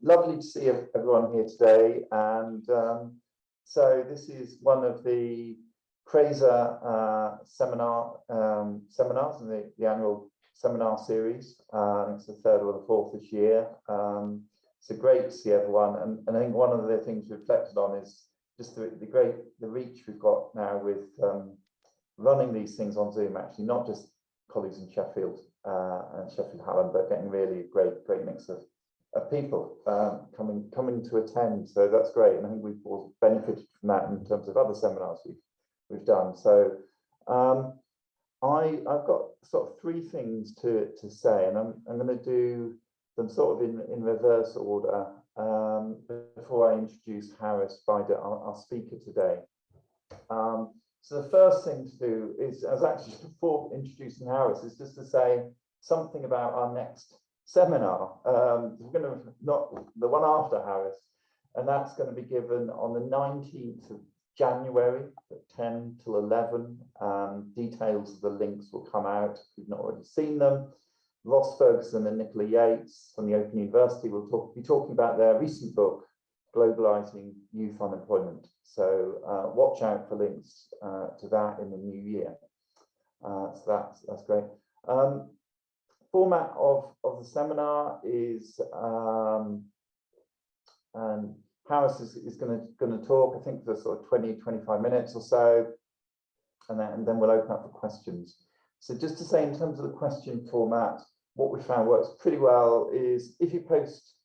Lovely to see everyone here today. And so this is one of the CRESR seminars in the annual seminar series. It's the third or the fourth this year. So great to see everyone. And I think one of the things we reflected on is just the reach we've got now with running these things on Zoom, actually, not just colleagues in Sheffield and Sheffield Hallam, but getting really a great mix of people coming to attend. So that's great. And I think we've all benefited from that in terms of other seminars we've done. So I've got sort of three things to say, and I'm going to do them sort of in reverse order before I introduce Harris Beider, our speaker today. So the first thing to do is, as actually before introducing Harris, is just to say something about our next seminar. We're going to, not the one after Harris, and that's going to be given on the 19th of January at 10 till 11. Details of the links will come out if you've not already seen them. Ross Ferguson and Nicola Yates from the Open University will be talking about their recent book, Globalizing Youth Unemployment. So watch out for links to that in the new year. So that's great. Format of the seminar is, and Harris is going to talk, I think, for sort of 20-25 minutes or so, and then we'll open up for questions. So just to say, in terms of the question format, what we found works pretty well is if you post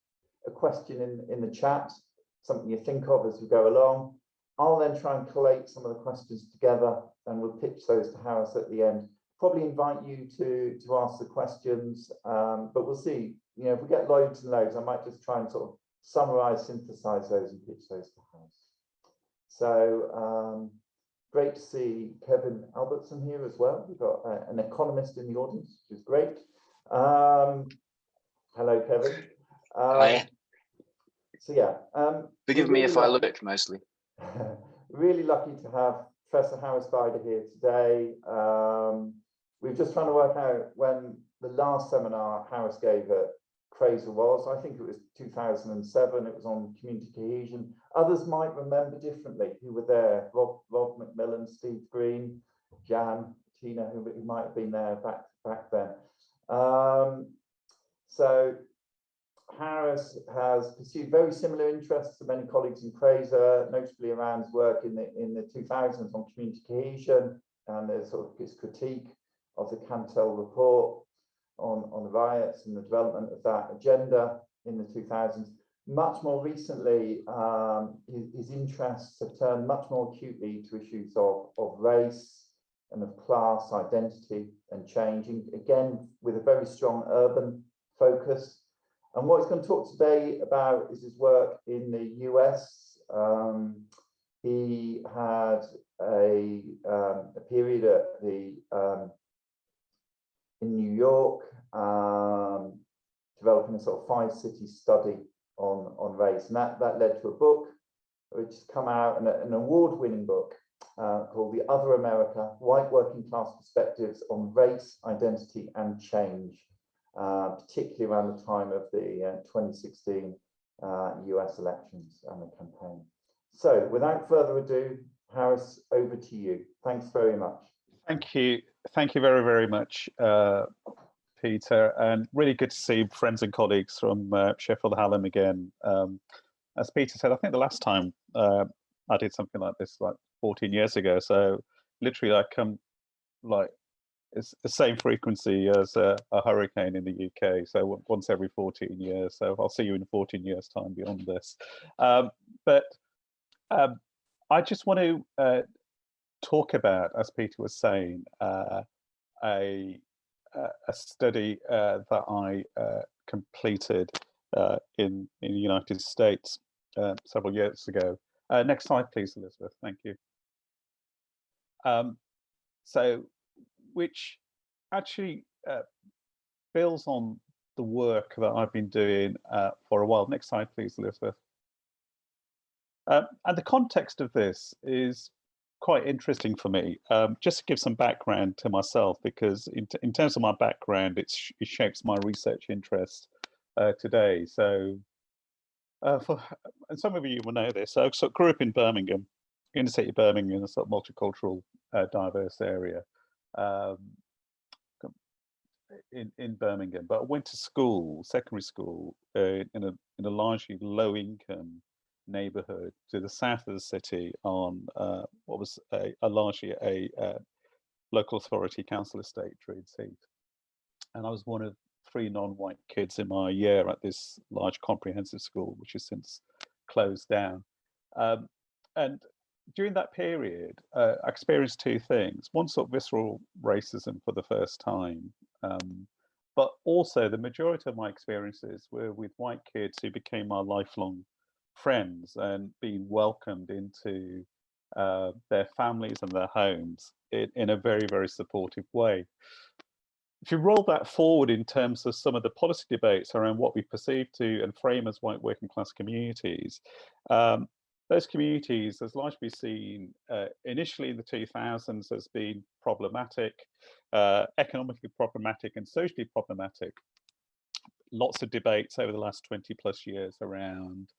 a question in the chat, something you think of as we go along, I'll then try and collate some of the questions together and we'll pitch those to Harris at the end. Probably invite you to ask the questions, but we'll see. You know, if we get loads and loads, I might just try and sort of summarize, synthesize those and pitch those to Harris. So great to see Kevin Albertson here as well. We've got an economist in the audience, which is great. Hello, Kevin. Hi. So yeah. Forgive me if I look mostly. Really lucky to have Professor Harris Beider here today. We're just trying to work out when the last seminar Harris gave at CRESR was. I think it was 2007. It was on community cohesion. Others might remember differently who were there. Rob McMillan, Steve Green, Jan, Tina, who might have been there back then. So Harris has pursued very similar interests to many colleagues in CRESR, notably around his work in the 2000s on community cohesion and the sort of his critique of the Cantel report on the riots and the development of that agenda in the 2000s. Much more recently, his interests have turned much more acutely to issues of race and of class, identity and change, again with a very strong urban focus. And what he's going to talk today about is his work in the US. He had a period at in New York, developing a sort of 5-city study on race, and that led to a book which has come out, an award-winning book called The Other America: White Working Class Perspectives on Race, Identity and Change. Particularly around the time of the 2016 US elections and the campaign. So without further ado, Harris, over to you. Thanks very much. Thank you very, very much, Peter, and really good to see friends and colleagues from Sheffield Hallam again. As Peter said, I think the last time I did something like this like 14 years ago, so literally I come like it's the same frequency as a hurricane in the UK, so once every 14 years. So I'll see you in 14 years' time beyond this. But I just want to talk about, as Peter was saying, a study that I completed in the United States several years ago. Next slide, please, Elizabeth. Thank you. So, which actually builds on the work that I've been doing for a while. Next slide, please, Elizabeth. And the context of this is quite interesting for me. Just to give some background to myself, because in terms of my background, it shapes my research interest today. So, and some of you will know this. So I sort of grew up in Birmingham, inner city Birmingham, a sort of multicultural, diverse area. Um, in Birmingham, but I went to school, secondary school, in a largely low income neighborhood to the south of the city on what was a largely a local authority council estate, Druids Heath. And I was one of 3 non-white kids in my year at this large comprehensive school, which has since closed down. And during that period, I experienced 2 things. One, sort of visceral racism for the first time, but also the majority of my experiences were with white kids who became my lifelong friends and being welcomed into their families and their homes in a very, very supportive way. If you roll that forward in terms of some of the policy debates around what we perceive to and frame as white working class communities, those communities has largely been seen initially in the 2000s as being problematic, economically problematic and socially problematic. Lots of debates over the last 20 plus years around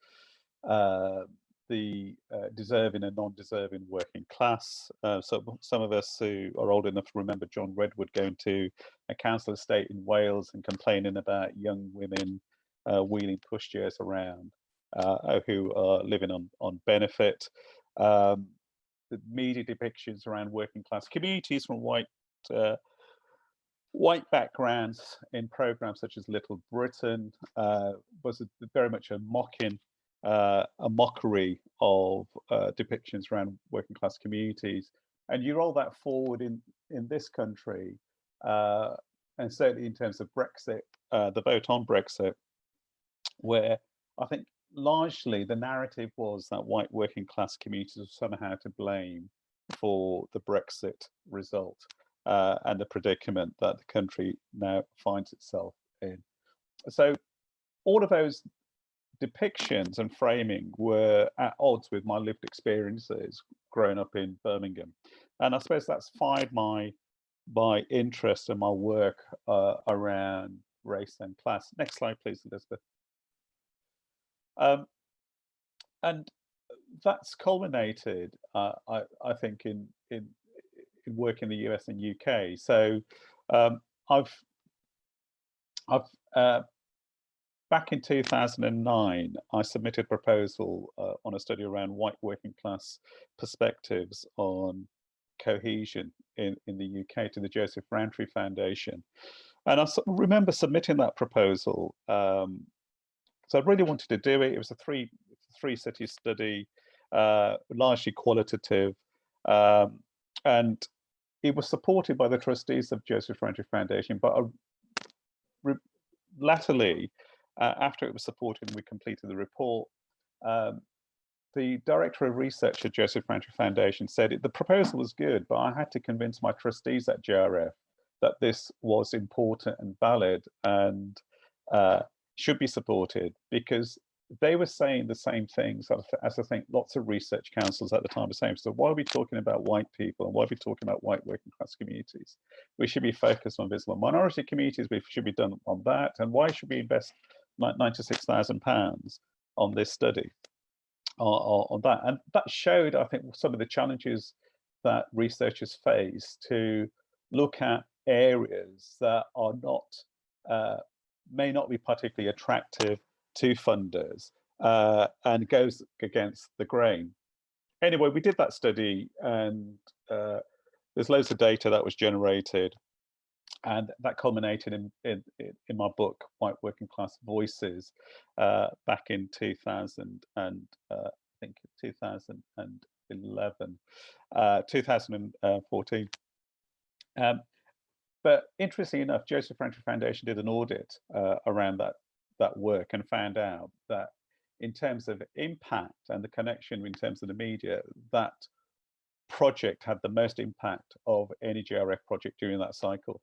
the deserving and non-deserving working class. So some of us who are old enough to remember John Redwood going to a council estate in Wales and complaining about young women wheeling pushchairs around who are living on benefit. The media depictions around working class communities from white backgrounds in programs such as Little Britain was very much a mockery of depictions around working class communities. And you roll that forward in this country, and certainly in terms of Brexit, the vote on Brexit, where I think largely the narrative was that white working class communities were somehow to blame for the Brexit result and the predicament that the country now finds itself in. So all of those depictions and framing were at odds with my lived experiences growing up in Birmingham. And I suppose that's fired my interest and my work around race and class. Next slide, please, Elizabeth. And that's culminated, I think, in work in the US and UK. So I've back in 2009, I submitted a proposal on a study around white working class perspectives on cohesion in the UK to the Joseph Rowntree Foundation. And I remember submitting that proposal. So I really wanted to do it. It was a three city study, largely qualitative. And it was supported by the trustees of Joseph Rowntree Foundation, but latterly, after it was supported and we completed the report, the director of research at Joseph Rowntree Foundation said the proposal was good, but I had to convince my trustees at JRF that this was important and valid and should be supported, because they were saying the same things as I think lots of research councils at the time were saying. So why are we talking about white people and why are we talking about white working class communities? We should be focused on visible minority communities. We should be done on that. And why should we invest £96,000 on this study on that? And that showed, I think, some of the challenges that researchers face to look at areas that are not may not be particularly attractive to funders and goes against the grain. Anyway, we did that study, and there's loads of data that was generated, and that culminated in my book, White Working Class Voices, back in 2000 and I think 2011, 2014. But interestingly enough, Joseph Rowntree Foundation did an audit around that work and found out that in terms of impact and the connection in terms of the media, that project had the most impact of any JRF project during that cycle.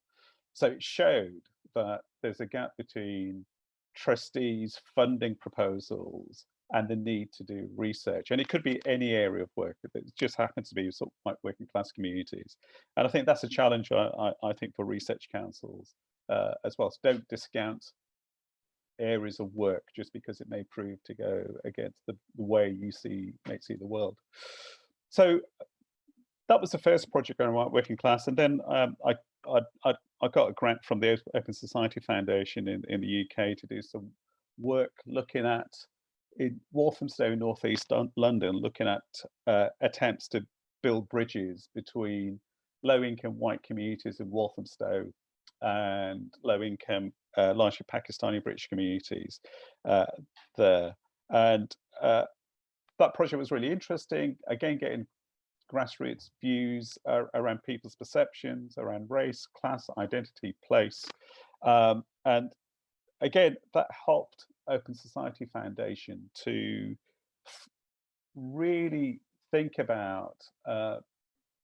So it showed that there's a gap between trustees funding proposals and the need to do research. And it could be any area of work. It just happens to be sort of white working class communities. And I think that's a challenge, I think, for research councils as well. So don't discount areas of work just because it may prove to go against the way you may see the world. So that was the first project on white working class, and then I got a grant from the Open Society Foundation in the UK to do some work looking at in Walthamstow, northeast London, looking at attempts to build bridges between low-income white communities in Walthamstow and low-income, largely Pakistani British communities there. And that project was really interesting. Again, getting grassroots views around people's perceptions, around race, class, identity, place. And again, that helped Open Society Foundation to really think about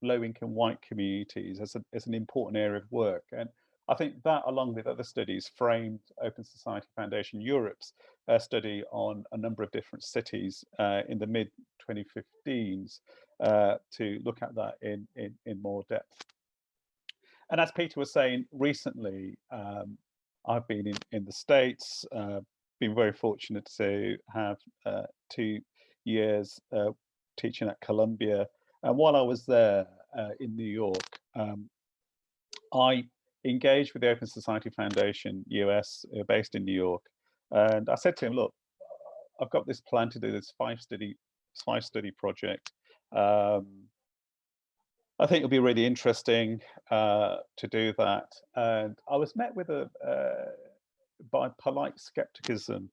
low-income white communities as an important area of work. And I think that, along with other studies, framed Open Society Foundation Europe's study on a number of different cities in the mid-2015s to look at that in more depth. And as Peter was saying, recently, I've been in the States, been very fortunate to have 2 years teaching at Columbia. And while I was there in New York, I engaged with the Open Society Foundation US, based in New York. And I said to him, look, I've got this plan to do this five study project. I think it'll be really interesting to do that. And I was met with by polite skepticism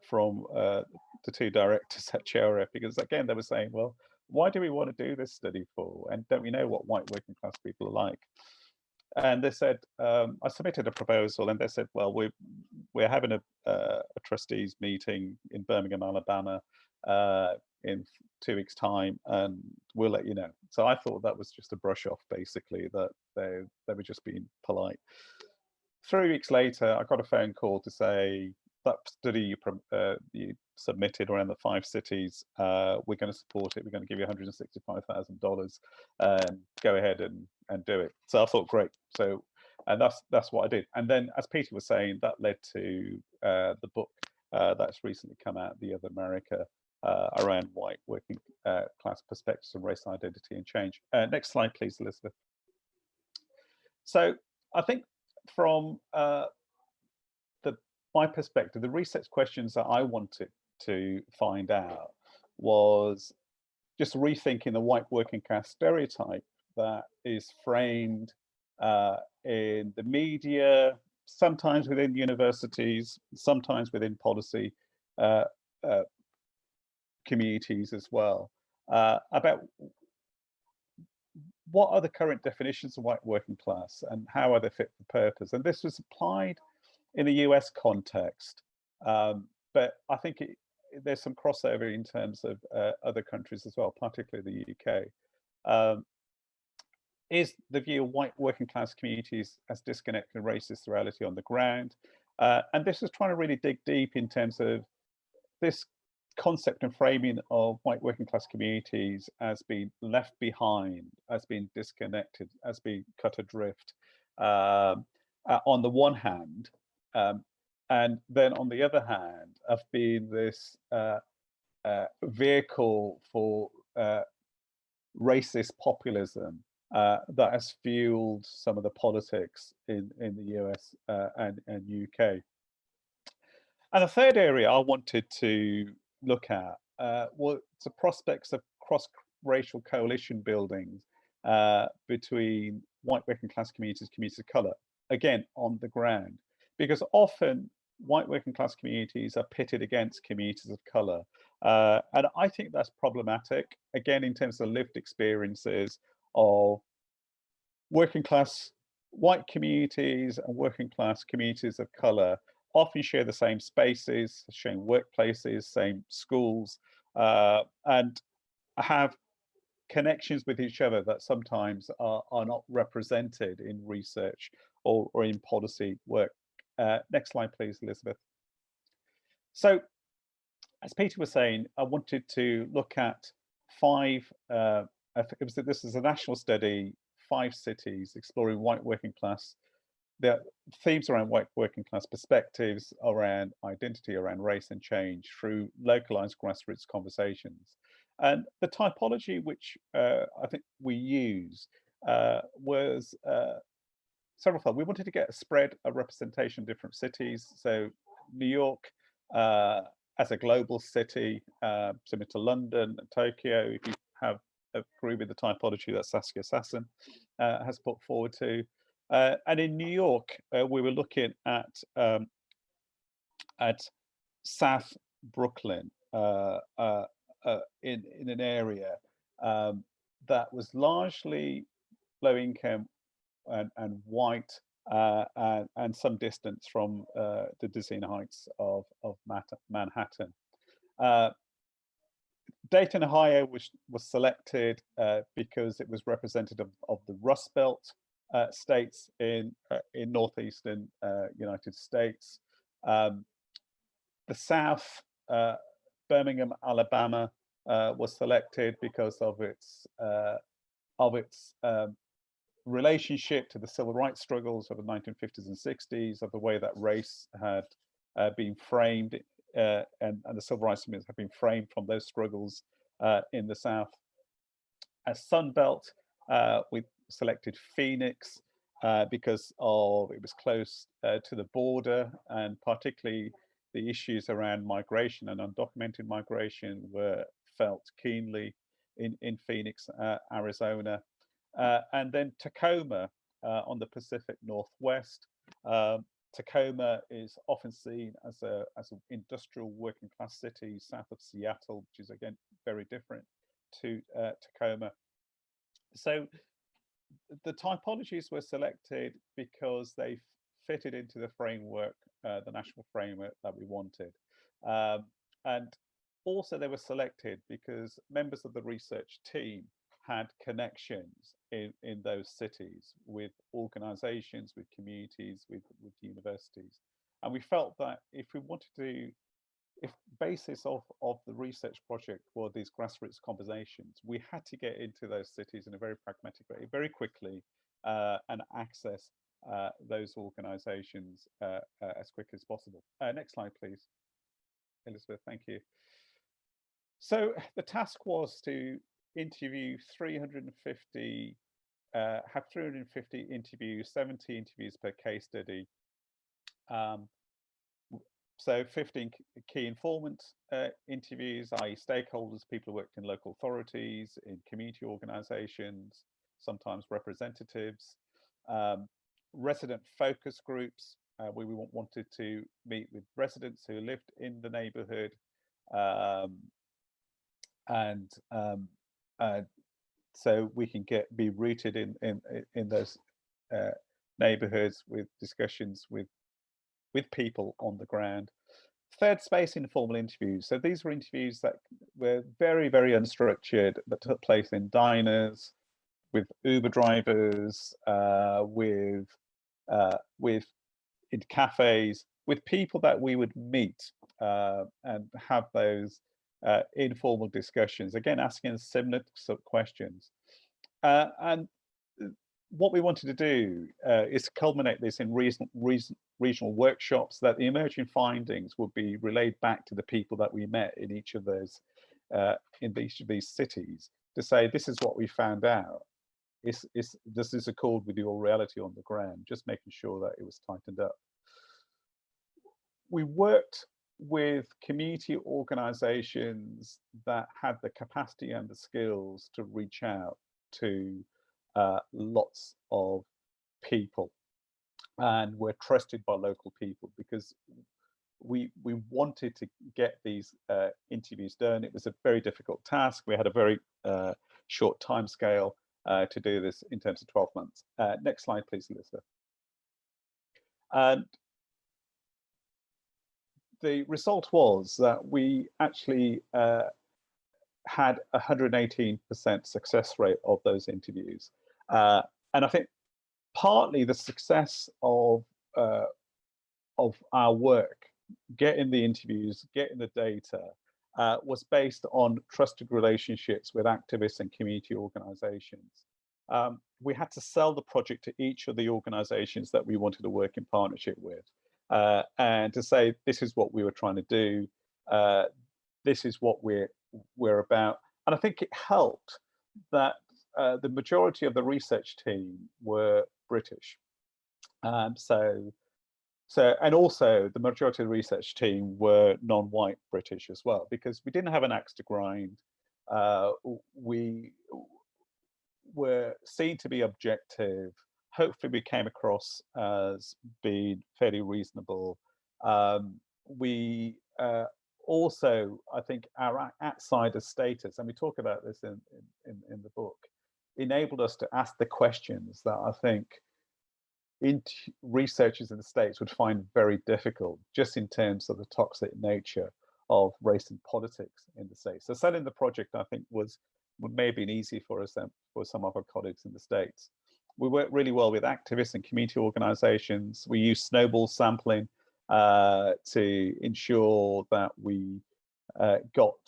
from the two directors at CRESR, because again, they were saying, well, why do we want to do this study for? And don't we know what white working class people are like? And they said, I submitted a proposal, and they said, well, we're having a trustees meeting in Birmingham, Alabama, in 2 weeks' time, and we'll let you know. So I thought that was just a brush off, basically, that they were just being polite. 3 weeks later, I got a phone call to say that study you submitted around the 5 cities, we're going to support it. We're going to give you $165,000. Go ahead and do it. So I thought, great. So, and that's what I did. And then, as Peter was saying, that led to the book that's recently come out, The Other America, around white working class perspectives of race, identity, and change. Next slide, please, Elizabeth. So I think from my perspective, the research questions that I wanted to find out was just rethinking the white working class stereotype that is framed in the media, sometimes within universities, sometimes within policy communities as well, about what are the current definitions of white working class and how are they fit for purpose. And this was applied in a US context, but I think there's some crossover in terms of other countries as well, particularly the UK. Is the view of white working class communities as disconnected and racist reality on the ground? And this is trying to really dig deep in terms of this concept and framing of white working class communities as being left behind, as being disconnected, as being cut adrift on the one hand, and then on the other hand, of being this vehicle for racist populism that has fueled some of the politics in the US and UK. And the third area I wanted to look at was the prospects of cross-racial coalition building between white working class communities, communities of colour, again, on the ground. Because often white working class communities are pitted against communities of colour. And I think that's problematic, again, in terms of lived experiences of working class white communities and working class communities of colour often share the same spaces, same workplaces, same schools, and have connections with each other that sometimes are not represented in research or in policy work. Next slide, please, Elizabeth. So, as Peter was saying, I wanted to look at this is a national study, 5 cities exploring white working class the themes around working class perspectives, around identity, around race and change through localized grassroots conversations. And the typology which I think we use was several fold. We wanted to get a spread of representation of different cities. So New York as a global city, similar to London and Tokyo, if you agree with the typology that Saskia Sassen has put forward to. And in New York, we were looking at South Brooklyn in an area that was largely low income and white, and some distance from the Dizzying Heights of Manhattan. Dayton, Ohio was selected because it was representative of the Rust Belt states in northeastern United States. The South, Birmingham, Alabama, was selected because of its relationship to the civil rights struggles of the 1950s and 60s, of the way that race had been framed, and the civil rights movements have been framed from those struggles in the South. As Sun Belt, we selected Phoenix because it was close to the border, and particularly the issues around migration and undocumented migration were felt keenly in Phoenix, Arizona. And then Tacoma on the Pacific Northwest. Tacoma is often seen as an industrial working class city south of Seattle, which is again very different to Tacoma. So the typologies were selected because they fitted into the framework, the national framework that we wanted. And also they were selected because members of the research team had connections in those cities with organizations, with communities, with universities. And we felt that if we wanted to, if basis of the research project were these grassroots conversations, we had to get into those cities in a very pragmatic way, very quickly, and access those organizations as quickly as possible. Next slide, please, Elizabeth, thank you. So the task was to interview 350, have 350 interviews, 70 interviews per case study. So 15 key informant interviews, i.e. stakeholders, people who worked in local authorities, in community organizations, sometimes representatives, resident focus groups, where we wanted to meet with residents who lived in the neighborhood, so we can be rooted in those neighborhoods with discussions with people on the ground. Third space, informal interviews. So these were interviews that were very, very unstructured, that took place in diners, with Uber drivers, in cafes, with people that we would meet and have those informal discussions, again asking similar sort of questions. And what we wanted to do is culminate this in regional workshops, that the emerging findings would be relayed back to the people that we met in each of those these cities, to say, this is what we found out. Does this accord with your reality on the ground? Just making sure that it was tightened up. We worked with community organizations that had the capacity and the skills to reach out to lots of people, and were trusted by local people, because we wanted to get these interviews done. It was a very difficult task. We had a very short time scale to do this in terms of 12 months. Next slide, please, Elizabeth. And the result was that we actually had 118% success rate of those interviews. And I think partly the success of our work, getting the interviews, getting the data, was based on trusted relationships with activists and community organizations. we had to sell the project to each of the organizations that we wanted to work in partnership with, and to say, this is what we were trying to do, this is what we're about. And I think it helped that the majority of the research team were British. And also the majority of the research team were non-white British as well, because we didn't have an axe to grind. We were seen to be objective. Hopefully we came across as being fairly reasonable. We also, I think our outsider status, and we talk about this in the book, enabled us to ask the questions that I think researchers in the States would find very difficult, just in terms of the toxic nature of race and politics in the States. So selling the project, I think, may have been easy for us than for some of our colleagues in the States. We worked really well with activists and community organizations. We used snowball sampling to ensure that we got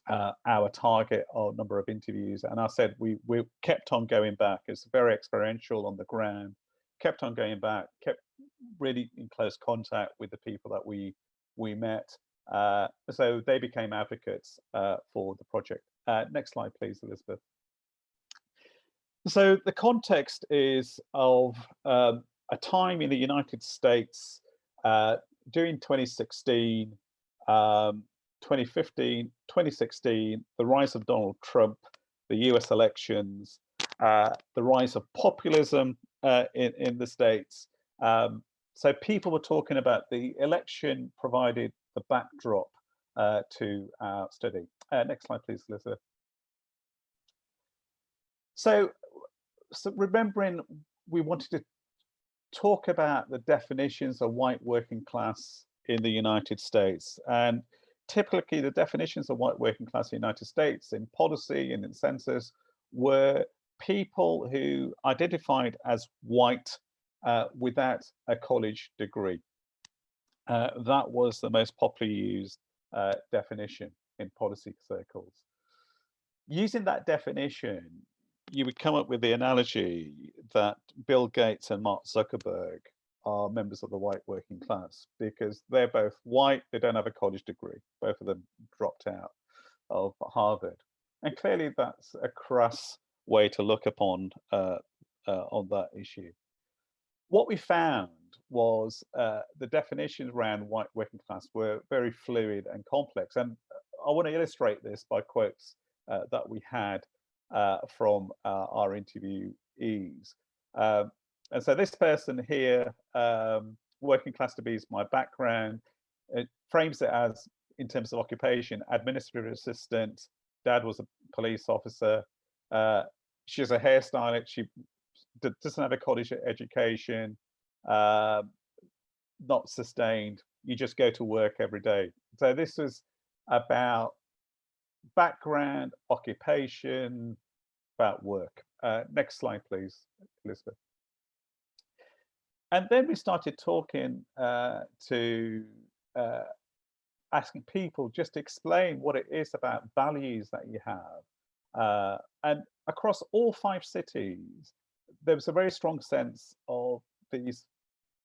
our target or number of interviews. And I said we kept on going back. It's very experiential on the ground. Kept on going back, kept really in close contact with the people that we met. So they became advocates for the project. Next slide, please, Elizabeth. So the context is of a time in the United States during 2016, 2015, 2016, the rise of Donald Trump, the US elections, the rise of populism in the States. So people were talking about the election provided the backdrop to our study. Next slide, please, Elizabeth. So remembering we wanted to talk about the definitions of white working class in the United States. And typically the definitions of white working class in the United States in policy and in census were people who identified as white without a college degree. That was the most popularly used definition in policy circles. Using that definition, you would come up with the analogy that Bill Gates and Mark Zuckerberg are members of the white working class because they're both white, they don't have a college degree. Both of them dropped out of Harvard. And clearly that's a crass way to look upon on that issue. What we found was the definitions around white working class were very fluid and complex. And I want to illustrate this by quotes that we had from our interviewees. And so this person here, working class to be is my background. It frames it as, in terms of occupation, administrative assistant. Dad was a police officer. She's a hairstylist. She doesn't have a college education, not sustained. You just go to work every day. So this was about background, occupation, about work. Next slide, please, Elizabeth. And then we started talking to asking people just to explain what it is about values that you have. And across all 5 cities, there was a very strong sense of these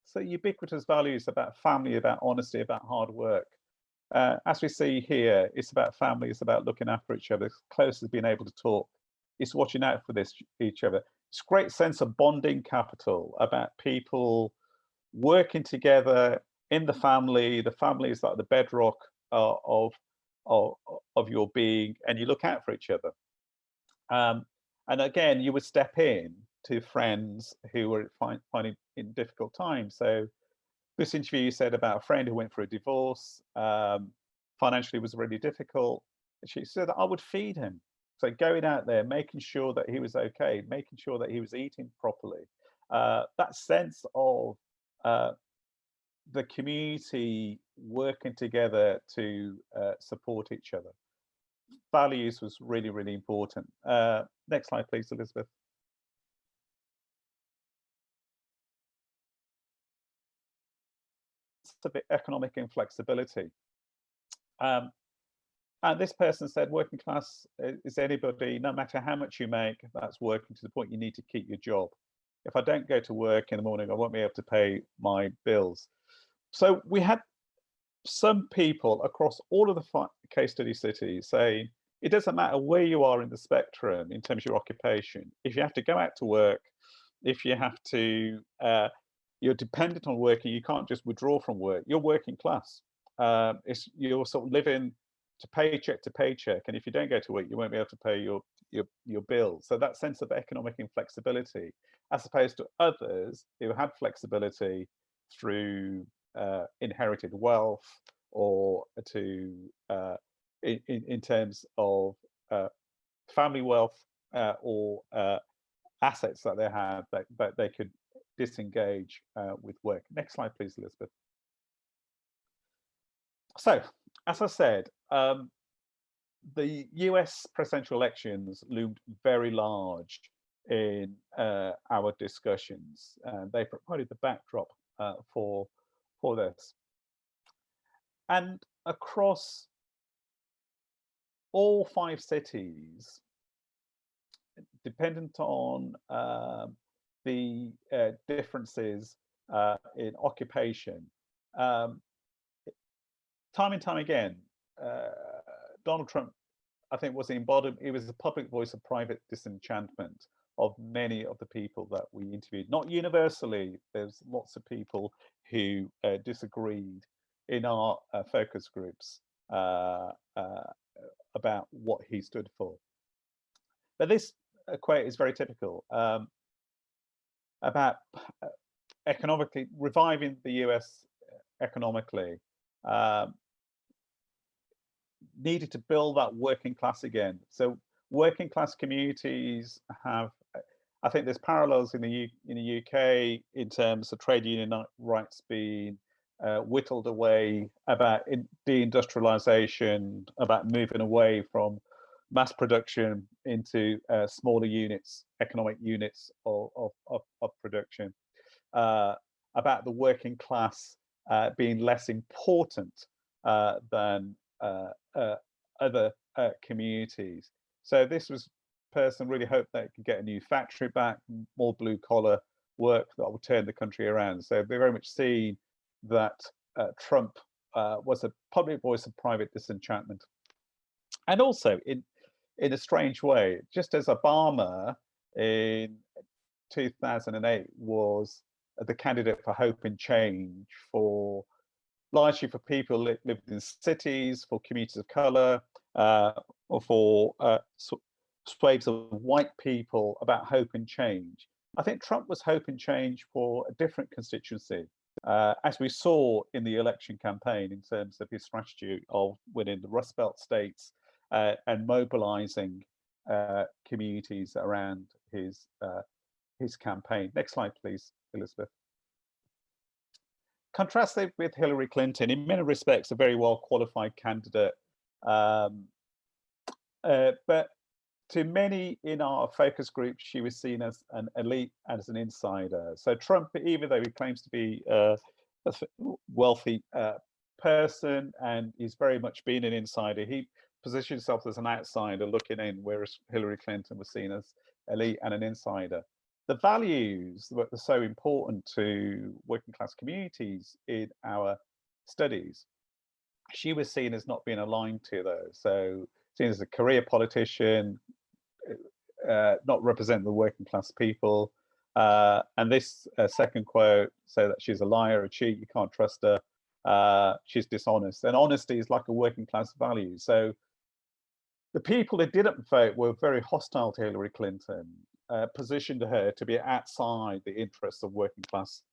so ubiquitous values about family, about honesty, about hard work. As we see here, it's about family, it's about looking after each other, it's close as being able to talk, it's watching out for each other. It's a great sense of bonding capital, about people working together in the family. The family is like the bedrock of your being, and you look out for each other. And again, you would step in to friends who were finding in difficult times. So this interview said about a friend who went through a divorce, financially was really difficult. She said, I would feed him. So going out there, making sure that he was okay, making sure that he was eating properly. That sense of the community working together to support each other. Values was really, really important. Next slide, please, Elizabeth. It's a bit economic inflexibility. And this person said, working class is anybody, no matter how much you make, that's working to the point you need to keep your job. If I don't go to work in the morning, I won't be able to pay my bills. So we had some people across all of the case study cities saying, it doesn't matter where you are in the spectrum in terms of your occupation. If you have to go out to work, if you have to, you're dependent on working, you can't just withdraw from work, you're working class. You're sort of living to paycheck, and if you don't go to work, you won't be able to pay your bills. So that sense of economic inflexibility, as opposed to others who had flexibility through inherited wealth, or to in terms of family wealth or assets that they had, that they could disengage with work. Next slide, please, Elizabeth. So, as I said, the US presidential elections loomed very large in our discussions. They provided the backdrop for this. And across all 5 cities, dependent on the differences in occupation, time and time again, Donald Trump, I think, was embodied. It was the public voice of private disenchantment of many of the people that we interviewed. Not universally, there's lots of people who disagreed in our focus groups about what he stood for. But this quote is very typical about economically reviving the US economically. Needed to build that working class again. So working class communities have, I think there's parallels in the UK in terms of trade union rights being whittled away, about deindustrialization, about moving away from mass production into smaller units, economic units of production, about the working class being less important than other communities. So this person really hoped they could get a new factory back, more blue collar work that will turn the country around. So they very much see that Trump was a public voice of private disenchantment. And also in a strange way, just as Obama in 2008 was the candidate for hope and change, for largely for people living in cities, for communities of color, or for swathes of white people about hope and change. I think Trump was hope and change for a different constituency, as we saw in the election campaign in terms of his strategy of winning the Rust Belt states and mobilizing communities around his campaign. Next slide, please, Elizabeth. Contrasted with Hillary Clinton, in many respects, a very well qualified candidate, but to many in our focus group, she was seen as an elite, as an insider. So Trump, even though he claims to be a wealthy person and he's very much been an insider, he positioned himself as an outsider looking in, whereas Hillary Clinton was seen as elite and an insider. The values that are so important to working class communities in our studies, she was seen as not being aligned to those. So seen as a career politician, not representing the working class people. And this second quote, say that she's a liar, a cheat, you can't trust her, she's dishonest. And honesty is like a working class value. So the people that didn't vote were very hostile to Hillary Clinton, positioned her to be outside the interests of working class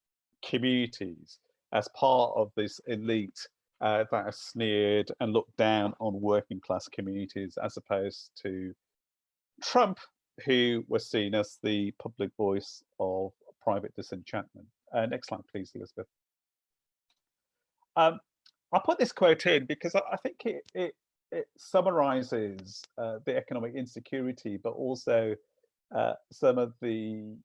communities as part of this elite that has sneered and looked down on working class communities, as opposed to Trump, who was seen as the public voice of private disenchantment. Next slide, please, Elizabeth. I put this quote in because I think it summarizes the economic insecurity, but also some of the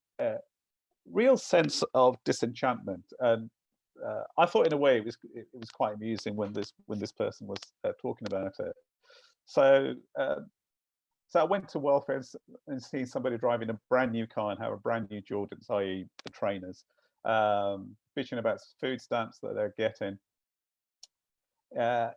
real sense of disenchantment. And I thought, in a way, it was quite amusing when this person was talking about it. So so I went to welfare and seen somebody driving a brand new car and have a brand new Jordans, i.e. the trainers, bitching about food stamps that they're getting. And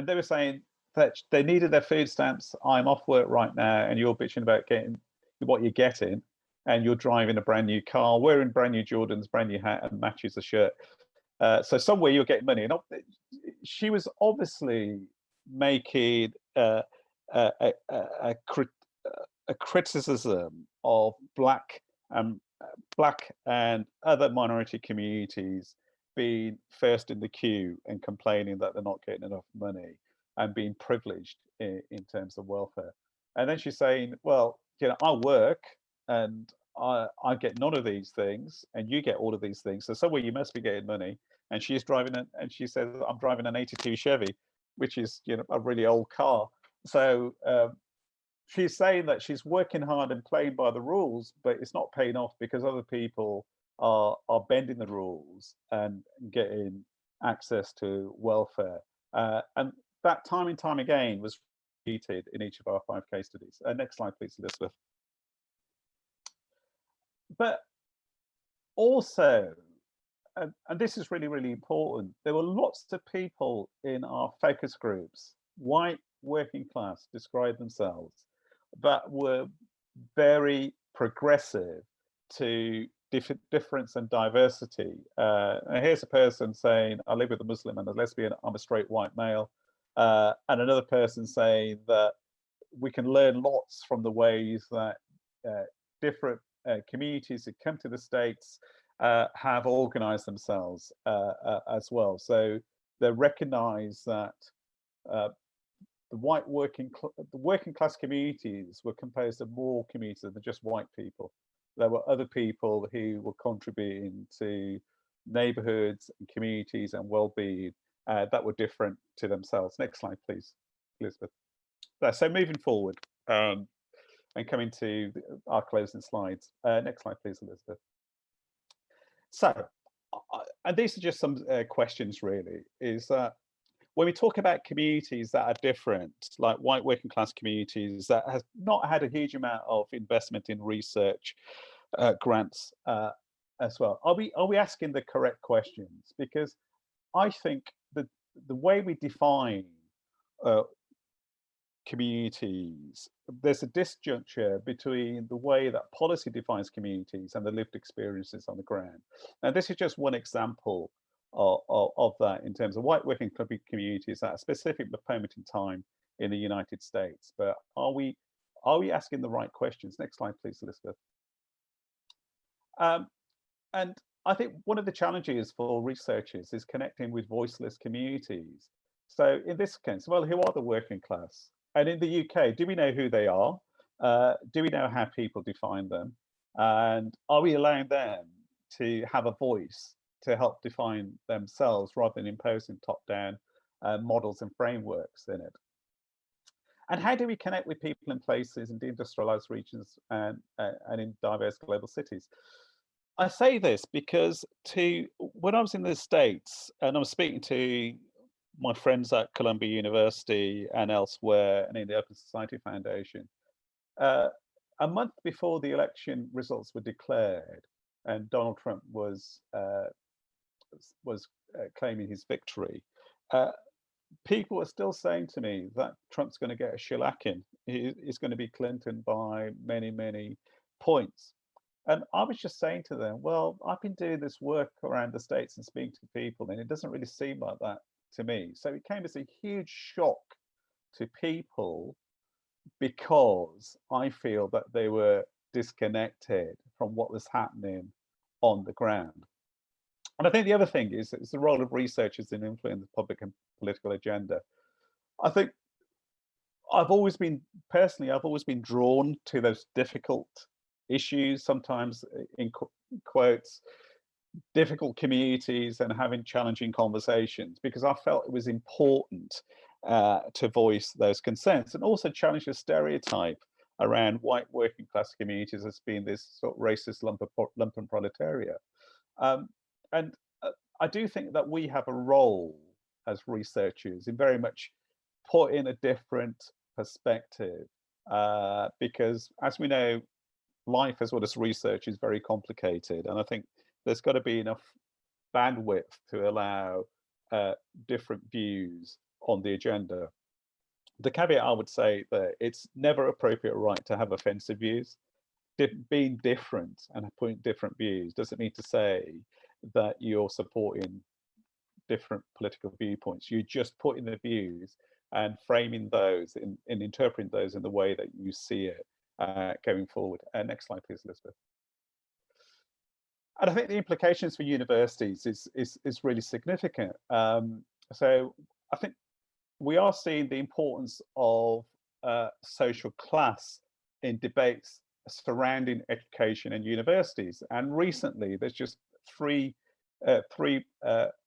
they were saying that they needed their food stamps. I'm off work right now, and you're bitching about getting what you're getting, and you're driving a brand new car, wearing brand new Jordans, brand new hat, and matches the shirt. So somewhere you're getting money. And she was obviously making a criticism of black and other minority communities being first in the queue and complaining that they're not getting enough money and being privileged in terms of welfare. And then she's saying, well, you know, I work and I get none of these things and you get all of these things. So somewhere you must be getting money. And she's driving and she says, I'm driving an 82 Chevy, which is, you know, a really old car. So she's saying that she's working hard and playing by the rules, but it's not paying off because other people are bending the rules and getting access to welfare. And that time and time again was repeated in each of our 5 case studies. Next slide, please, Elizabeth. But also, and this is really, really important, there were lots of people in our focus groups, white, working class, describe themselves, that were very progressive to difference and diversity. And here's a person saying, I live with a Muslim and a lesbian, I'm a straight white male. And another person saying that we can learn lots from the ways that different communities that come to the States have organized themselves as well. So they recognize that the working class communities were composed of more communities than just white people. There were other people who were contributing to neighborhoods and communities and well-being that were different to themselves. Next slide, please, Elizabeth. So moving forward and coming to our closing slides. Next slide, please, Elizabeth. So, and these are just some questions really, is that when we talk about communities that are different, like white working class communities that have not had a huge amount of investment in research grants as well, are we asking the correct questions? Because I think that the way we define communities, there's a disjuncture between the way that policy defines communities and the lived experiences on the ground. Now, this is just one example of that in terms of white working communities at a specific moment in time in the United States. But are we asking the right questions? Next slide, please, Elizabeth. And I think one of the challenges for researchers is connecting with voiceless communities. So in this case, well, who are the working class? And in the UK, do we know who they are? Do we know how people define them? And are we allowing them to have a voice to help define themselves rather than imposing top-down models and frameworks in it? And how do we connect with people in places in deindustrialized regions and in diverse global cities? I say this because when I was in the States and I was speaking to my friends at Columbia University and elsewhere and in the Open Society Foundation, a month before the election results were declared and Donald Trump was claiming his victory, people were still saying to me that Trump's going to get a shellacking. He's going to be Clinton by many, many points. And I was just saying to them, well, I've been doing this work around the States and speaking to people, and it doesn't really seem like that to me. So it came as a huge shock to people because I feel that they were disconnected from what was happening on the ground. And I think the other thing is the role of researchers in influencing the public and political agenda. I think I've always been drawn to those difficult issues, sometimes in quotes, difficult communities and having challenging conversations, because I felt it was important to voice those concerns and also challenge the stereotype around white working class communities as being this sort of racist lumpen proletariat. I do think that we have a role as researchers in very much put in a different perspective, because as we know, life as well as research is very complicated, and I think there's got to be enough bandwidth to allow different views on the agenda. The caveat I would say that it's never appropriate, right, to have offensive views. Being different and putting different views doesn't mean to say that you're supporting different political viewpoints. You're just putting the views and framing those and interpreting those in the way that you see it going forward. Next slide, please, Elizabeth. And I think the implications for universities is really significant. So I think we are seeing the importance of social class in debates surrounding education and universities. And recently, there's just three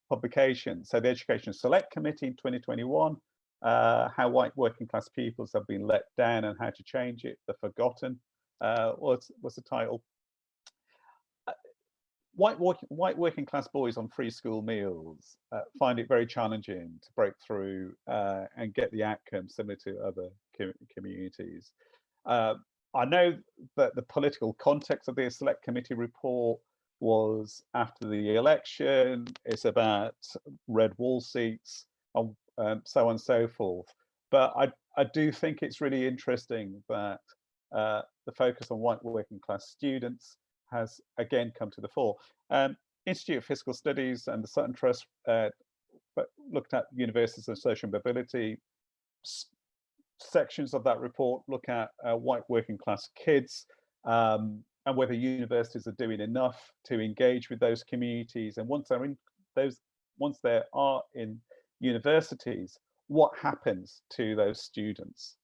publications. So the Education Select Committee in 2021, how white working class peoples have been let down and how to change it, the forgotten. What's the title? White working class boys on free school meals find it very challenging to break through and get the outcome similar to other communities. I know that the political context of the Select Committee report was after the election. It's about red wall seats and so on and so forth. But I do think it's really interesting that the focus on white working class students has again come to the fore. Institute of Fiscal Studies and the Sutton Trust looked at universities and social mobility. Sections of that report look at white working class kids and whether universities are doing enough to engage with those communities. And once they are in universities, what happens to those students?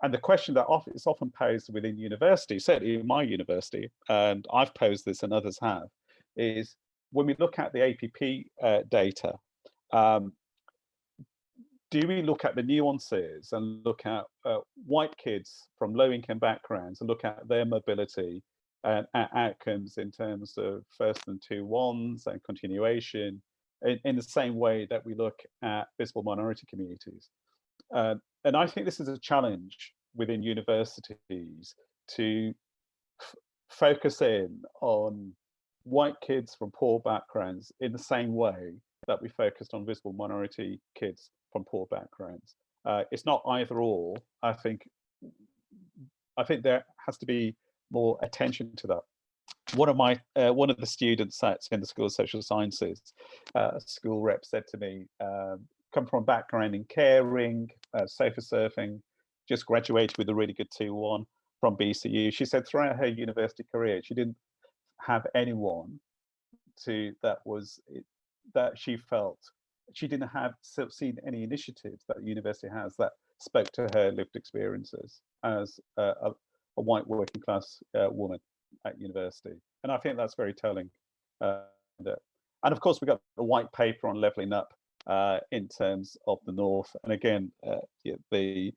And the question that is often posed within universities, certainly in my university, and I've posed this and others have, is when we look at the APP data, do we look at the nuances and look at white kids from low-income backgrounds and look at their mobility and outcomes in terms of first and 2-1s and continuation in the same way that we look at visible minority communities? And I think this is a challenge within universities to focus in on white kids from poor backgrounds in the same way that we focused on visible minority kids from poor backgrounds. It's not either or. I think there has to be more attention to that. One of the students in the School of Social Sciences, school rep, said to me, come from a background in caring, sofa surfing, just graduated with a really good 2-1 from BCU. She said throughout her university career, she didn't have anyone that she felt, she didn't have seen any initiatives that the university has that spoke to her lived experiences as a white working class woman at university. And I think that's very telling. And of course, we got the white paper on levelling up in terms of the North. And again, the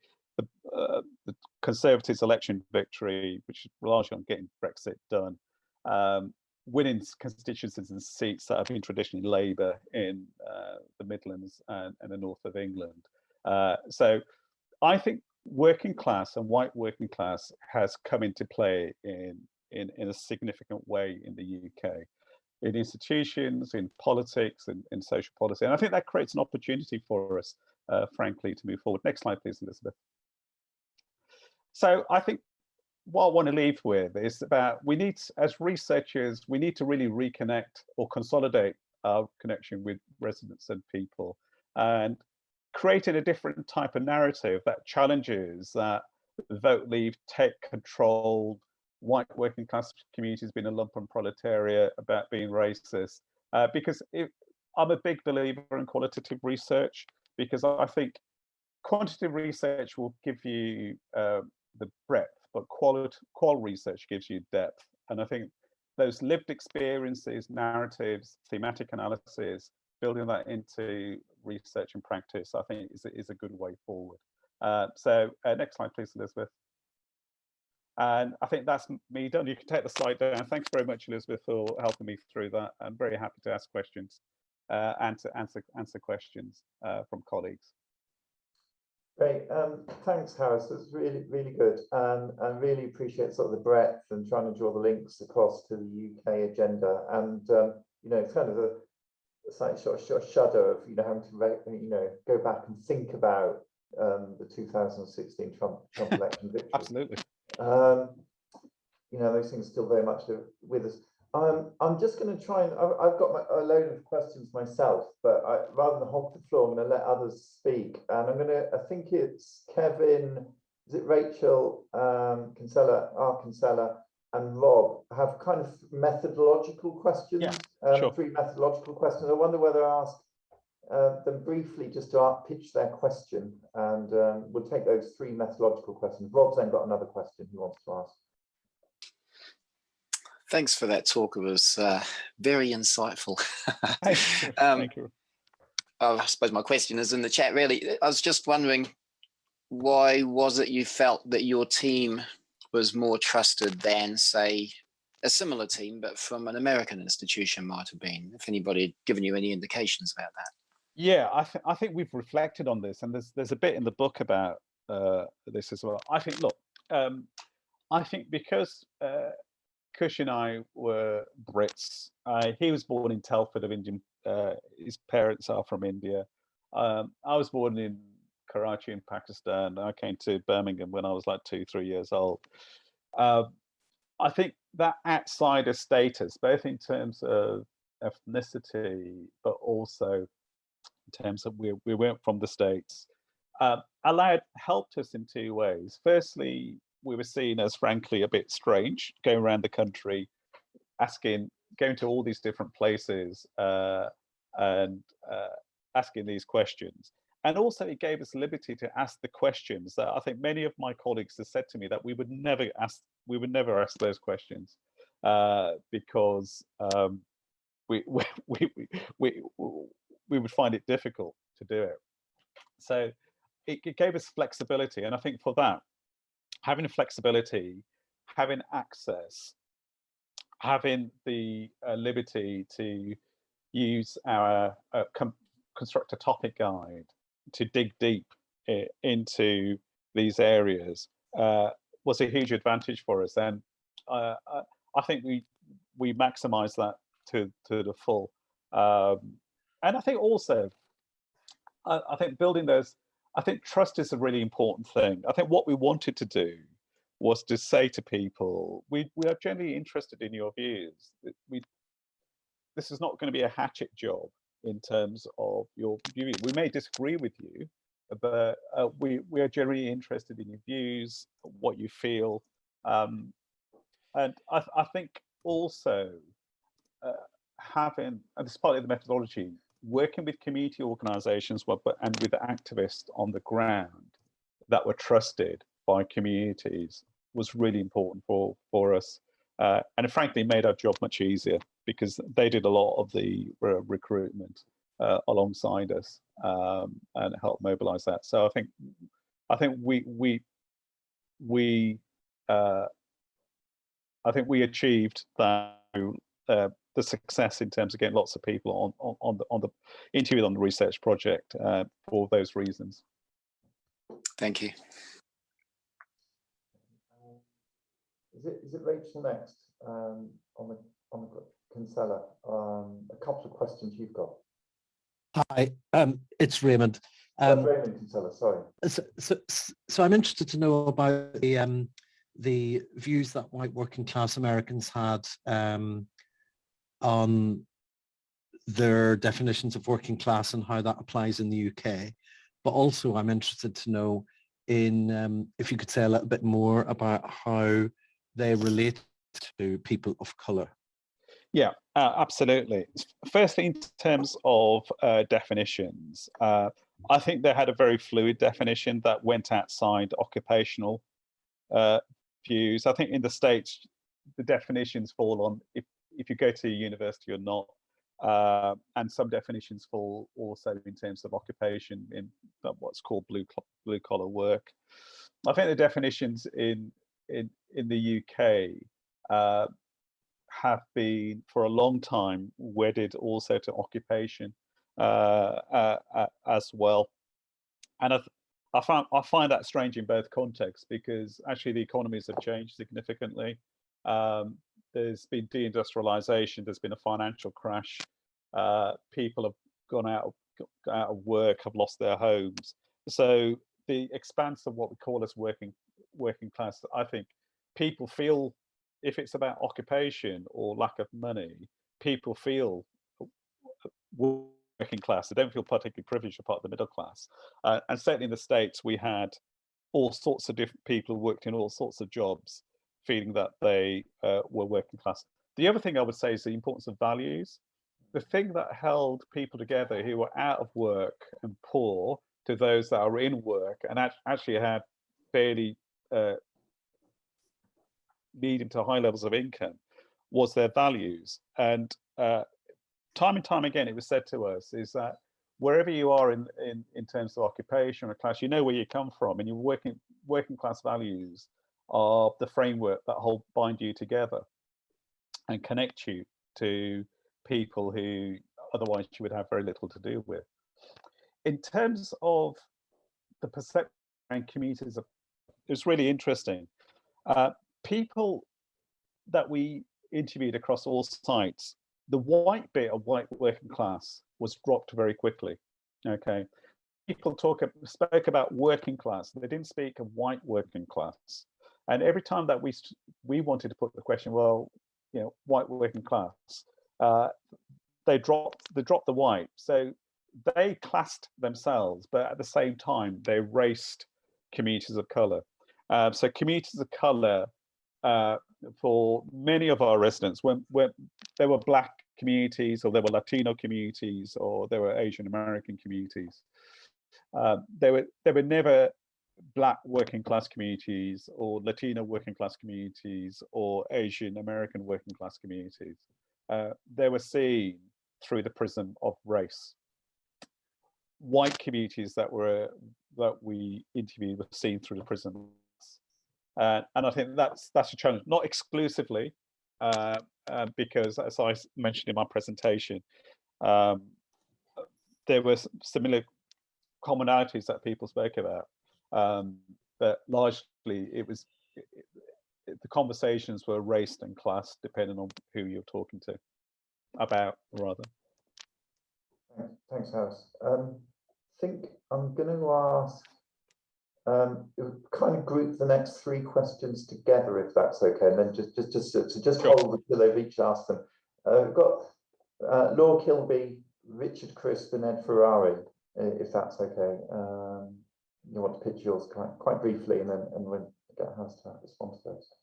Conservatives' election victory, which is largely on getting Brexit done, winning constituencies and seats that have been traditionally Labour in the Midlands and the north of England. So I think working class and white working class has come into play in a significant way in the UK, in institutions, in politics, in social policy. And I think that creates an opportunity for us, frankly, to move forward. Next slide, please, Elizabeth. So I think what I want to leave with is about, we need, as researchers, we need to really reconnect or consolidate our connection with residents and people, and creating a different type of narrative that challenges that vote leave, tech controlled, white working class communities being a lumpen proletariat, about being racist. Because I'm a big believer in qualitative research, because I think quantitative research will give you the breadth, but qual research gives you depth. And I think those lived experiences, narratives, thematic analysis, building that into research and practice, I think is a good way forward. So next slide, please, Elizabeth. And I think that's me done. You can take the slide down. Thanks very much, Elizabeth, for helping me through that. I'm very happy to ask questions and to answer questions from colleagues. Great. Thanks, Harris. That's really, really good. And really appreciate sort of the breadth and trying to draw the links across to the UK agenda. And, you know, it's kind of a slight sort of shudder of, you know, having to, you know, go back and think about the 2016 Trump election victory. Absolutely. You know, those things still very much with us. I'm just going to try and I've got a load of questions myself, but rather than hog the floor, I'm going to let others speak. And I think it's Kevin, is it Rachel, Kinsella, and Rob have kind of methodological questions. Yeah, sure. 3 methodological questions. I wonder whether I ask them briefly just to pitch their question, and we'll take those 3 methodological questions. Rob's then got another question he wants to ask. Thanks for that talk. It was very insightful. Thank you. I suppose my question is in the chat, really. I was just wondering, why was it you felt that your team was more trusted than, say, a similar team, but from an American institution might have been, if anybody had given you any indications about that? Yeah, I think we've reflected on this, and there's a bit in the book about this as well. I think, look, I think because Kush and I were Brits. He was born in Telford of Indian. His parents are from India. I was born in Karachi in Pakistan. I came to Birmingham when I was like 2-3 years old. I think that outsider status, both in terms of ethnicity, but also in terms of we weren't from the States, helped us in 2 ways. Firstly, we were seen as, frankly, a bit strange, going around the country, going to all these different places and asking these questions. And also it gave us liberty to ask the questions that I think many of my colleagues have said to me that we would never ask those questions because we would find it difficult to do it. So it gave us flexibility. And I think for that, having flexibility, having access, having the liberty to use our construct a topic guide to dig deep into these areas was a huge advantage for us. And I think we maximize that to the full. And I think also, I think building those, I think trust is a really important thing. I think what we wanted to do was to say to people, we are genuinely interested in your views. This is not going to be a hatchet job in terms of your view. We may disagree with you, but we are genuinely interested in your views, what you feel. And I think also having, and this is part of the methodology, working with community organizations and with activists on the ground that were trusted by communities was really important for us. And it frankly made our job much easier because they did a lot of the recruitment alongside us and helped mobilize that. So I think we achieved that the success in terms of getting lots of people on the interviewed on the research project for those reasons. Thank you. Is it Rachel next on the Kinsella? A couple of questions you've got. Hi, it's Raymond. Raymond Kinsella, sorry. So I'm interested to know about the views that white working class Americans had on their definitions of working class and how that applies in the UK. But also I'm interested to know if you could say a little bit more about how they relate to people of color. Yeah, absolutely. Firstly, in terms of definitions, I think they had a very fluid definition that went outside occupational views. I think in the States, the definitions fall on if you go to university or not, and some definitions fall also in terms of occupation in what's called blue collar work. I think the definitions in the UK have been for a long time wedded also to occupation as well. And I find that strange in both contexts, because actually the economies have changed significantly. There's been deindustrialization, there's been a financial crash, people have gone out of work, have lost their homes. So the expanse of what we call as working class, I think people feel, if it's about occupation or lack of money, people feel working class. They don't feel particularly privileged or part of the middle class. And certainly in the States, we had all sorts of different people who worked in all sorts of jobs, feeling that they were working class. The other thing I would say is the importance of values. The thing that held people together who were out of work and poor to those that are in work and actually had fairly medium to high levels of income was their values. And time and time again, it was said to us is that wherever you are in terms of occupation or class, you know where you come from, and your working class values are the framework that bind you together and connect you to people who otherwise you would have very little to do with. In terms of the perception and communities, it's really interesting. People that we interviewed across all sites, the white bit of white working class was dropped very quickly. Okay, people spoke about working class. They didn't speak of white working class. And every time that we wanted to put the question, well, you know, white working class, they dropped the white. So they classed themselves, but at the same time, they erased communities of color. So communities of color, for many of our residents, when there were Black communities, or there were Latino communities, or there were Asian American communities, there were never Black working class communities, or Latino working class communities, or Asian American working class communities. They were seen through the prism of race. White communities that we interviewed were seen through the prism of race. And I think that's a challenge, not exclusively, because as I mentioned in my presentation, there were similar commonalities that people spoke about, but largely the conversations were race and class, depending on who you're talking to about, rather. Thanks, Harris. I think I'm going to ask, kind of group the next three questions together, if that's okay, and then just Sure. hold until they've each asked them. We've got Laura Kilby, Richard Crisp, and Ed Ferrari, if that's okay. You want to pitch yours quite briefly, and we'll get Harris to respond to those.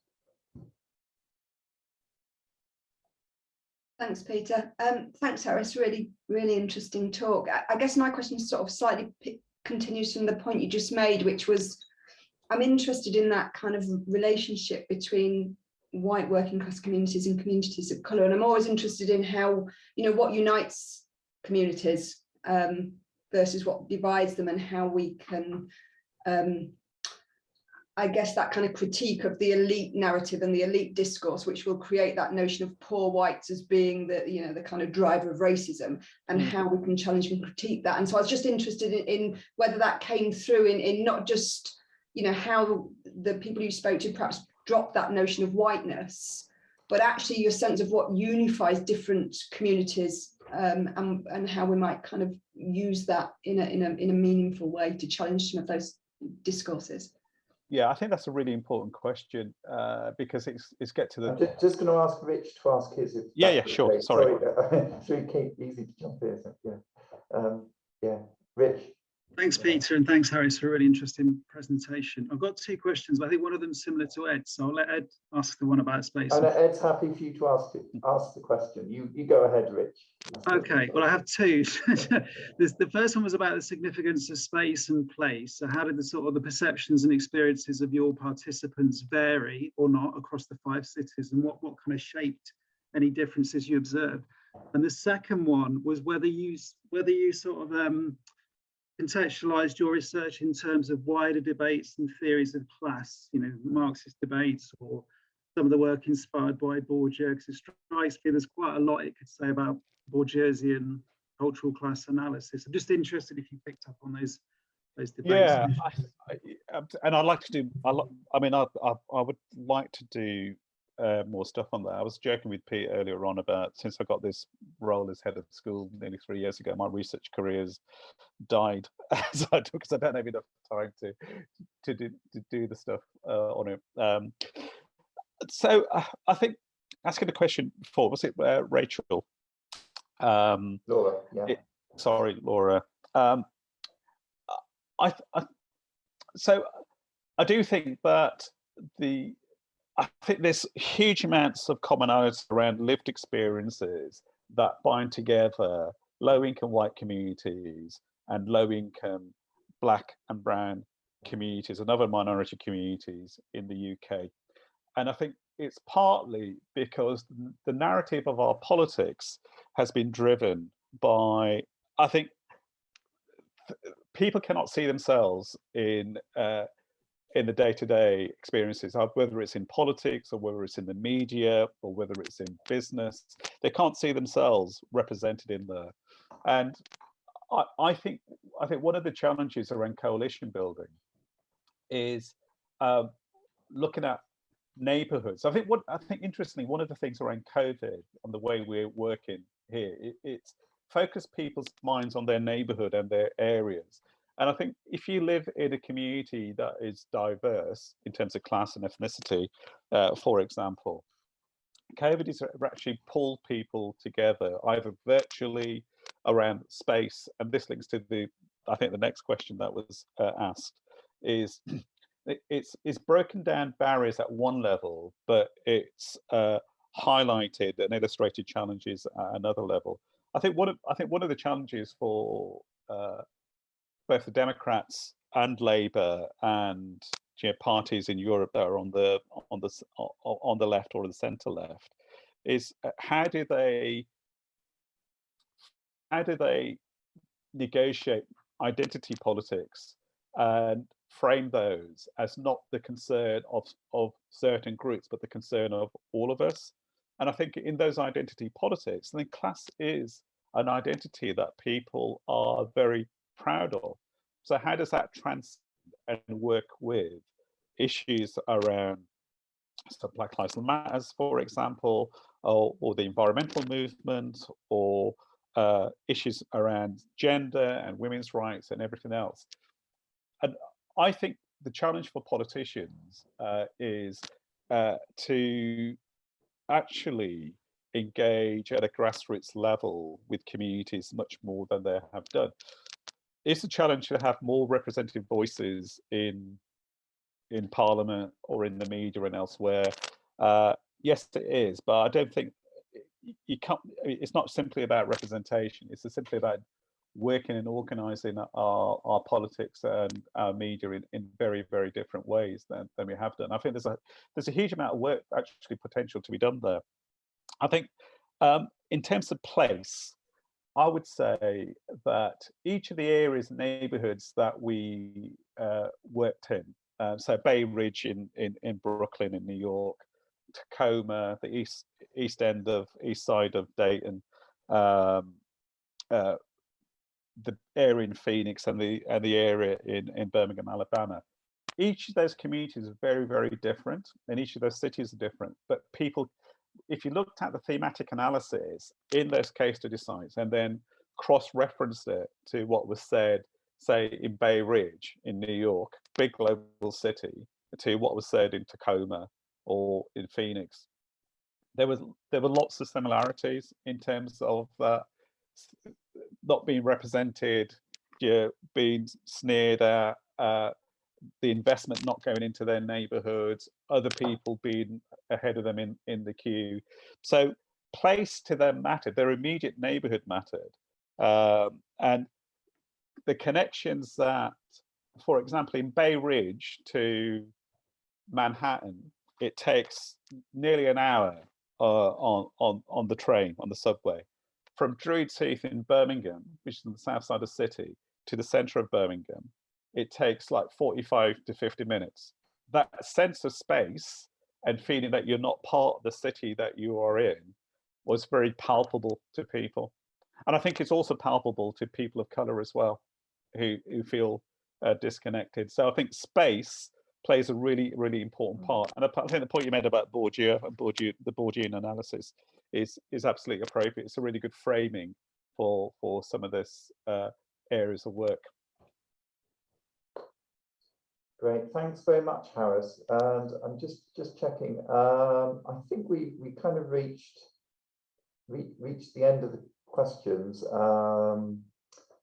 Thanks, Peter. Thanks, Harris. Really, really interesting talk. I guess my question sort of slightly continues from the point you just made, which was, I'm interested in that kind of relationship between white working class communities and communities of colour. And I'm always interested in how, you know, what unites communities versus what divides them, and how we can, I guess, that kind of critique of the elite narrative and the elite discourse, which will create that notion of poor whites as being the, you know, the kind of driver of racism, and how we can challenge and critique that. And so I was just interested in whether that came through in not just, you know, how the people you spoke to perhaps dropped that notion of whiteness, but actually your sense of what unifies different communities, and how we might kind of use that in a meaningful way to challenge some of those discourses. Yeah, I think that's a really important question, because it's get to the. I'm just going to ask Rich to ask his. Yeah, sure. Okay. Sorry. It's really easy to jump in. Yeah, Rich. Thanks, Peter, and thanks, Harris, for a really interesting presentation. I've got two questions, but I think one of them is similar to Ed, so I'll let Ed ask the one about space. And Ed's happy for you to ask the question. You go ahead, Rich. Okay, well, I have two. The first one was about the significance of space and place. So how did the perceptions and experiences of your participants vary or not across the 5 cities, and what kind of shaped any differences you observed? And the second one was whether you sort of contextualized your research in terms of wider debates and theories of class, you know, Marxist debates, or some of the work inspired by Bourdieu, because it strikes me there's quite a lot it could say about Bourdieusian cultural class analysis. I'm just interested if you picked up on those those debates. Yeah, and I'd like to do. I mean, I would like to do more stuff on that. I was joking with Pete earlier on about, since I got this role as head of school nearly 3 years ago, my research career's died as I took, because I don't have enough time to do the stuff on it. So I think asking the question before, was it Rachel? Laura, yeah. Sorry, Laura. So I do think that I think there's huge amounts of commonality around lived experiences that bind together low-income white communities and low-income Black and brown communities and other minority communities in the UK. And I think it's partly because the narrative of our politics has been driven by, I think, people cannot see themselves in the day-to-day experiences, whether it's in politics or whether it's in the media or whether it's in business. They can't see themselves represented in there. And I think one of the challenges around coalition building is looking at neighborhoods. I think interestingly, one of the things around COVID and the way we're working here, it's focused people's minds on their neighborhood and their areas. And I think if you live in a community that is diverse in terms of class and ethnicity, for example, COVID has actually pulled people together, either virtually around space, and this links to I think the next question that was asked, is it's broken down barriers at one level, but it's highlighted and illustrated challenges at another level. I think one of the challenges for both the Democrats and Labour and parties in Europe that are on the left or the centre left is how do they negotiate identity politics and frame those as not the concern of certain groups but the concern of all of us. And I think in those identity politics, I think class is an identity that people are very proud of. So how does that transcend and work with issues around Black Lives Matter, for example, or the environmental movement, or issues around gender and women's rights and everything else? And I think the challenge for politicians is to actually engage at a grassroots level with communities much more than they have done. It's a challenge to have more representative voices in Parliament or in the media and elsewhere. Yes, it is, but I don't think you can't. It's not simply about representation. It's simply about working and organising our politics and our media in very, very different ways than we have done. I think there's a huge amount of work, actually, potential to be done there. I think in terms of place, I would say that each of the areas and neighbourhoods that we worked in, so Bay Ridge in Brooklyn in New York, Tacoma, the east side of Dayton, the area in Phoenix and the area in Birmingham, Alabama. Each of those communities are very, very different, and each of those cities are different. But people, if you looked at the thematic analysis in those case study sites and then cross-referenced it to what was said, say, in Bay Ridge in New York, big global city, to what was said in Tacoma or in Phoenix, there were lots of similarities in terms of not being represented, being sneered at, the investment not going into their neighborhoods, other people being ahead of them in the queue. So place to them mattered, their immediate neighborhood mattered. And the connections that, for example, in Bay Ridge to Manhattan, it takes nearly an hour on the train, on the subway. From Druid's Heath in Birmingham, which is on the south side of the city, to the center of Birmingham, it takes like 45 to 50 minutes. That sense of space and feeling that you're not part of the city that you are in was very palpable to people. And I think it's also palpable to people of color as well, who feel disconnected. So I think space plays a really, really important part. And I think the point you made about Bourdieu and the Bourdieuan analysis is absolutely appropriate. It's a really good framing for some of this areas of work. Great, thanks very much, Harris. And I'm just checking. I think we kind of reached the end of the questions. There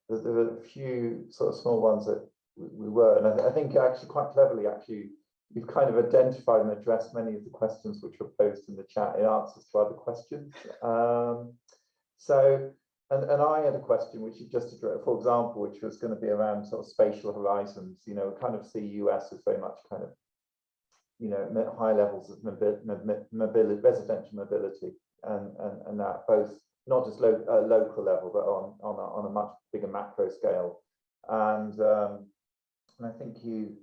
were a few sort of small ones that we were, and I think actually quite cleverly, you've kind of identified and addressed many of the questions which were posed in the chat in answers to other questions. And I had a question which you just addressed, for example, which was going to be around sort of spatial horizons. You know, kind of see US as very much kind of, you know, high levels of mobility, residential mobility, and that both not just local level, but on a much bigger macro scale. And I think you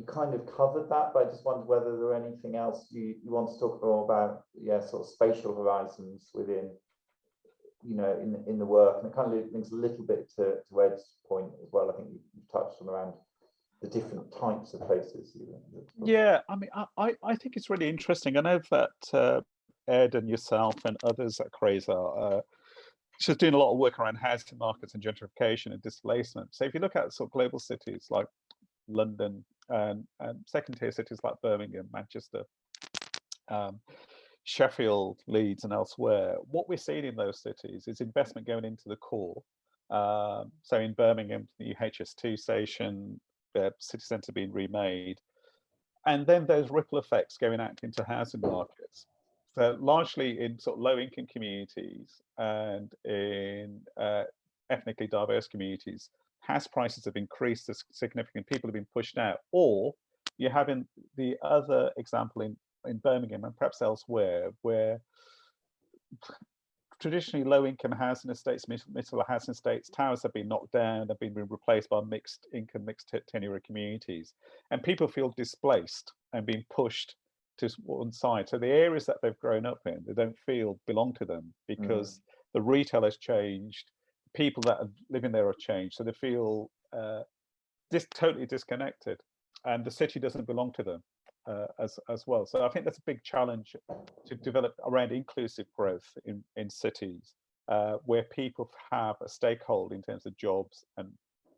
kind of covered that, but I just wondered whether there were anything else you want to talk more about, yeah, sort of spatial horizons within, you know, in the work. And it kind of links a little bit to Ed's point as well. I think you touched on around the different types of places. Yeah, I mean, I think it's really interesting. I know that Ed and yourself and others at CRESR just doing a lot of work around housing markets and gentrification and displacement. So if you look at sort of global cities like London and second-tier cities like Birmingham, Manchester, Sheffield, Leeds, and elsewhere, what we're seeing in those cities is investment going into the core. So in Birmingham, the HS2 station, the city centre being remade, and then those ripple effects going out into housing markets. So largely in sort of low-income communities and in ethnically diverse communities, house prices have increased significantly. People have been pushed out. Or you're having the other example in Birmingham and perhaps elsewhere, where traditionally low-income housing estates, middle housing estates, towers have been knocked down, have been replaced by mixed income, mixed tenure communities, and people feel displaced and being pushed to one side. So the areas that they've grown up in, they don't feel belong to them because the retail has changed, people that are living there have changed, so they feel totally disconnected, and the city doesn't belong to them as well. So I think that's a big challenge to develop around inclusive growth in cities, where people have a stakeholder in terms of jobs and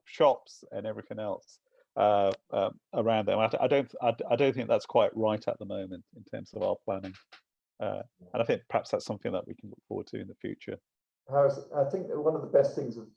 shops and everything else around them. I don't think that's quite right at the moment in terms of our planning, and I think perhaps that's something that we can look forward to in the future. Harris, I think one of the best things of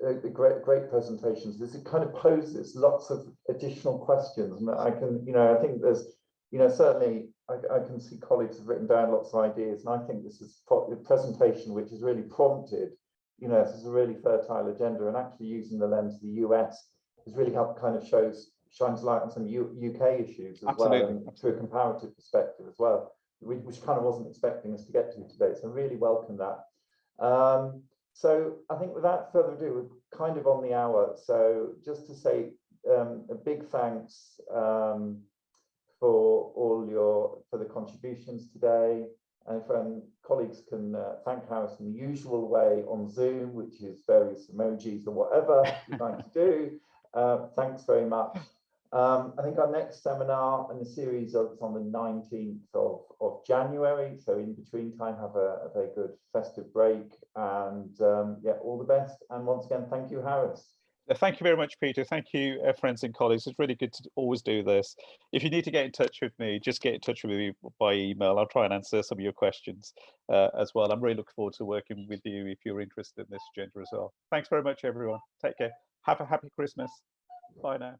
the great presentations is it kind of poses lots of additional questions, and I can, you know, I think there's, you know, certainly I can see colleagues have written down lots of ideas, and I think this is a presentation which has really prompted, you know, this is a really fertile agenda, and actually using the lens of the US has really helped kind of shines light on some UK issues as well, and through a comparative perspective as well, which kind of wasn't expecting us to get to today. So I really welcome that. So I think without further ado, we're kind of on the hour. So just to say a big thanks for the contributions today. And if colleagues can thank Harris in the usual way on Zoom, which is various emojis or whatever you'd like to do. Thanks very much. I think our next seminar in the series is on the 19th of January. So in between time, have a very good festive break, and yeah, all the best. And once again, thank you, Harris. Thank you very much, Peter. Thank you, friends and colleagues. It's really good to always do this. If you need to get in touch with me, just get in touch with me by email. I'll try and answer some of your questions as well. I'm really looking forward to working with you if you're interested in this agenda as well. Thanks very much, everyone. Take care. Have a happy Christmas. Bye now.